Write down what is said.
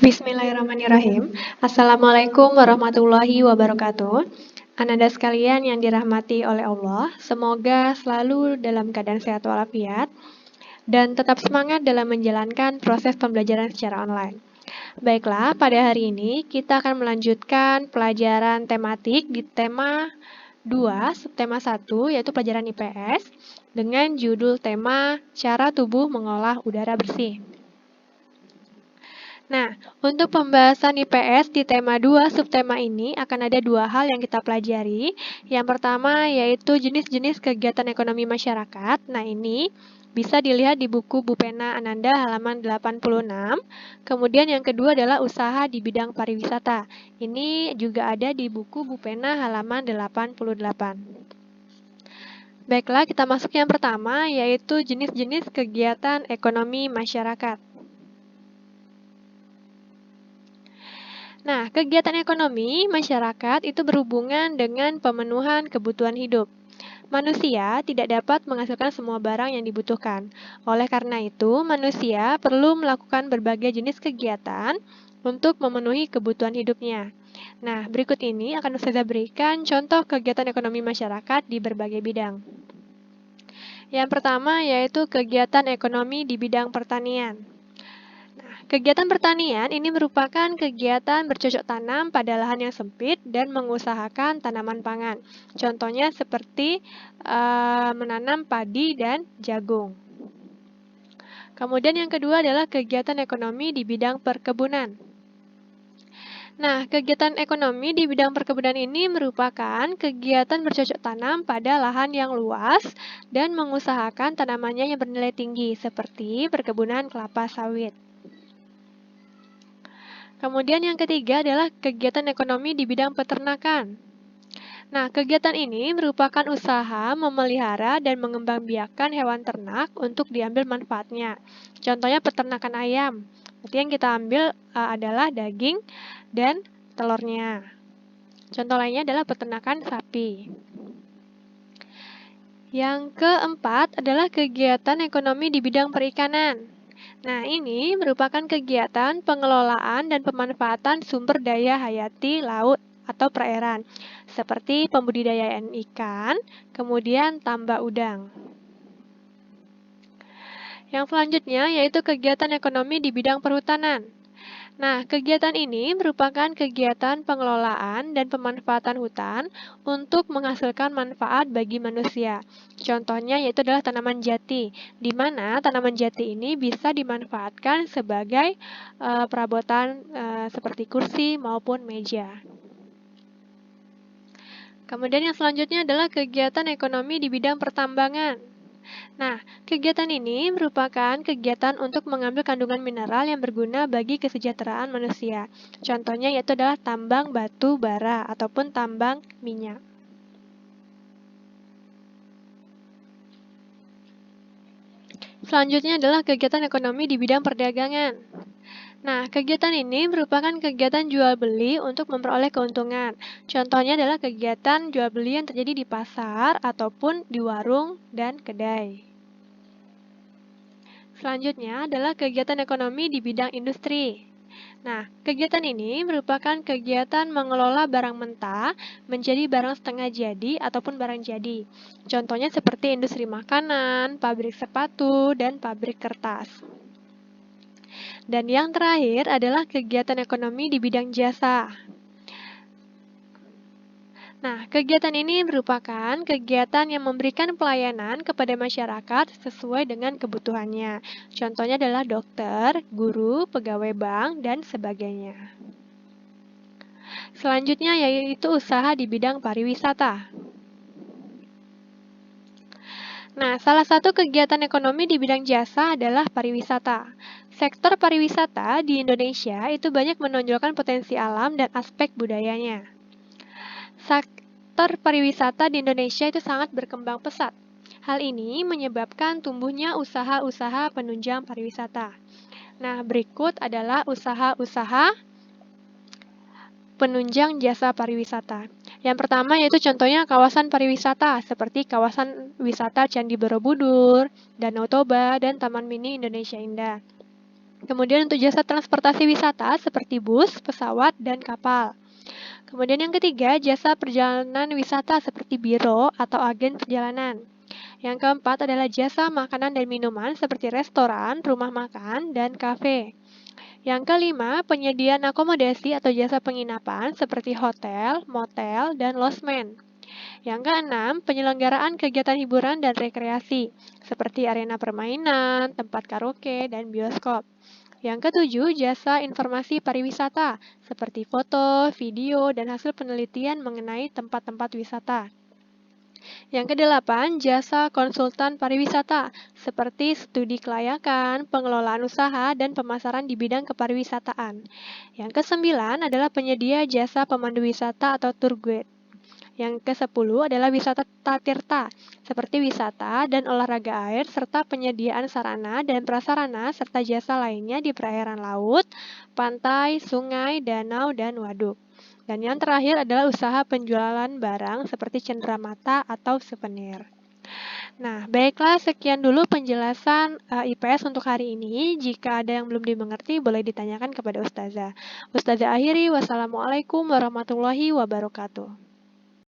Bismillahirrahmanirrahim. Assalamualaikum warahmatullahi wabarakatuh. Ananda sekalian yang dirahmati oleh Allah, semoga selalu dalam keadaan sehat walafiat dan tetap semangat dalam menjalankan proses pembelajaran secara online. Baiklah, pada hari ini kita akan melanjutkan pelajaran tematik di tema 2, subtema 1, yaitu pelajaran IPS, dengan judul tema Cara Tubuh Mengolah Udara Bersih. Nah, untuk pembahasan IPS di tema 2 subtema ini akan ada dua hal yang kita pelajari. Yang pertama yaitu jenis-jenis kegiatan ekonomi masyarakat. Nah, ini bisa dilihat di buku Bu Pena Ananda halaman 86. Kemudian yang kedua adalah usaha di bidang pariwisata. Ini juga ada di buku Bu Pena halaman 88. Baiklah, kita masuk yang pertama yaitu jenis-jenis kegiatan ekonomi masyarakat. Nah, kegiatan ekonomi masyarakat itu berhubungan dengan pemenuhan kebutuhan hidup. Manusia tidak dapat menghasilkan semua barang yang dibutuhkan. Oleh karena itu, manusia perlu melakukan berbagai jenis kegiatan untuk memenuhi kebutuhan hidupnya. Nah, berikut ini akan saya berikan contoh kegiatan ekonomi masyarakat di berbagai bidang. Yang pertama yaitu kegiatan ekonomi di bidang pertanian. Kegiatan pertanian ini merupakan kegiatan bercocok tanam pada lahan yang sempit dan mengusahakan tanaman pangan. Contohnya seperti menanam padi dan jagung. Kemudian yang kedua adalah kegiatan ekonomi di bidang perkebunan. Nah, kegiatan ekonomi di bidang perkebunan ini merupakan kegiatan bercocok tanam pada lahan yang luas dan mengusahakan tanamannya yang bernilai tinggi, seperti perkebunan kelapa sawit. Kemudian yang ketiga adalah kegiatan ekonomi di bidang peternakan. Nah, kegiatan ini merupakan usaha memelihara dan mengembangbiakan hewan ternak untuk diambil manfaatnya. Contohnya peternakan ayam. Berarti yang kita ambil adalah daging dan telurnya. Contoh lainnya adalah peternakan sapi. Yang keempat adalah kegiatan ekonomi di bidang perikanan. Nah, ini merupakan kegiatan pengelolaan dan pemanfaatan sumber daya hayati laut atau perairan, seperti pembudidayaan ikan, kemudian tambak udang. Yang selanjutnya yaitu kegiatan ekonomi di bidang perhutanan. Nah, kegiatan ini merupakan kegiatan pengelolaan dan pemanfaatan hutan untuk menghasilkan manfaat bagi manusia. Contohnya yaitu adalah tanaman jati, di mana tanaman jati ini bisa dimanfaatkan sebagai perabotan seperti kursi maupun meja. Kemudian yang selanjutnya adalah kegiatan ekonomi di bidang pertambangan. Nah, kegiatan ini merupakan kegiatan untuk mengambil kandungan mineral yang berguna bagi kesejahteraan manusia. Contohnya yaitu adalah tambang batu bara ataupun tambang minyak. Selanjutnya adalah kegiatan ekonomi di bidang perdagangan. Nah, kegiatan ini merupakan kegiatan jual beli untuk memperoleh keuntungan. Contohnya adalah kegiatan jual beli yang terjadi di pasar ataupun di warung dan kedai. Selanjutnya adalah kegiatan ekonomi di bidang industri. Nah, kegiatan ini merupakan kegiatan mengelola barang mentah menjadi barang setengah jadi ataupun barang jadi. Contohnya seperti industri makanan, pabrik sepatu, dan pabrik kertas. Dan yang terakhir adalah kegiatan ekonomi di bidang jasa. Nah, kegiatan ini merupakan kegiatan yang memberikan pelayanan kepada masyarakat sesuai dengan kebutuhannya. Contohnya adalah dokter, guru, pegawai bank, dan sebagainya. Selanjutnya yaitu usaha di bidang pariwisata. Nah, salah satu kegiatan ekonomi di bidang jasa adalah pariwisata. Sektor pariwisata di Indonesia itu banyak menonjolkan potensi alam dan aspek budayanya. Sektor pariwisata di Indonesia itu sangat berkembang pesat. Hal ini menyebabkan tumbuhnya usaha-usaha penunjang pariwisata. Nah, berikut adalah usaha-usaha penunjang jasa pariwisata. Yang pertama yaitu contohnya kawasan pariwisata seperti kawasan wisata Candi Borobudur, Danau Toba, dan Taman Mini Indonesia Indah. Kemudian untuk jasa transportasi wisata seperti bus, pesawat, dan kapal. Kemudian yang ketiga, jasa perjalanan wisata seperti biro atau agen perjalanan. Yang keempat adalah jasa makanan dan minuman seperti restoran, rumah makan, dan kafe. Yang kelima, penyediaan akomodasi atau jasa penginapan seperti hotel, motel, dan losmen. Yang keenam, penyelenggaraan kegiatan hiburan dan rekreasi seperti arena permainan, tempat karaoke, dan bioskop. Yang ketujuh, jasa informasi pariwisata seperti foto, video, dan hasil penelitian mengenai tempat-tempat wisata. Yang kedelapan, jasa konsultan pariwisata, seperti studi kelayakan, pengelolaan usaha, dan pemasaran di bidang kepariwisataan. Yang kesembilan adalah penyedia jasa pemandu wisata atau tour guide. Yang ke-10 adalah wisata tatirta, seperti wisata dan olahraga air, serta penyediaan sarana dan prasarana, serta jasa lainnya di perairan laut, pantai, sungai, danau, dan waduk. Dan yang terakhir adalah usaha penjualan barang seperti cenderamata atau souvenir. Nah, baiklah sekian dulu penjelasan IPS untuk hari ini. Jika ada yang belum dimengerti, boleh ditanyakan kepada Ustazah. Ustazah akhiri, wassalamualaikum warahmatullahi wabarakatuh.